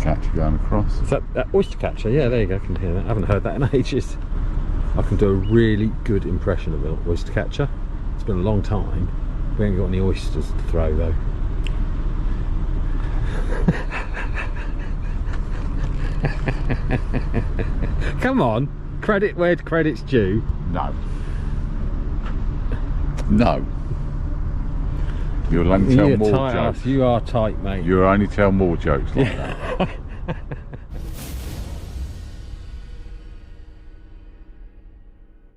catcher going across. Is that oyster catcher? Yeah, there you go. I can hear that. I haven't heard that in ages. I can do a really good impression of an oyster catcher. It's been a long time. We ain't got any oysters to throw though. Come on, credit where credit's due. No. No. You'll only tell more jokes. You are tight, mate. You'll only tell more jokes like that.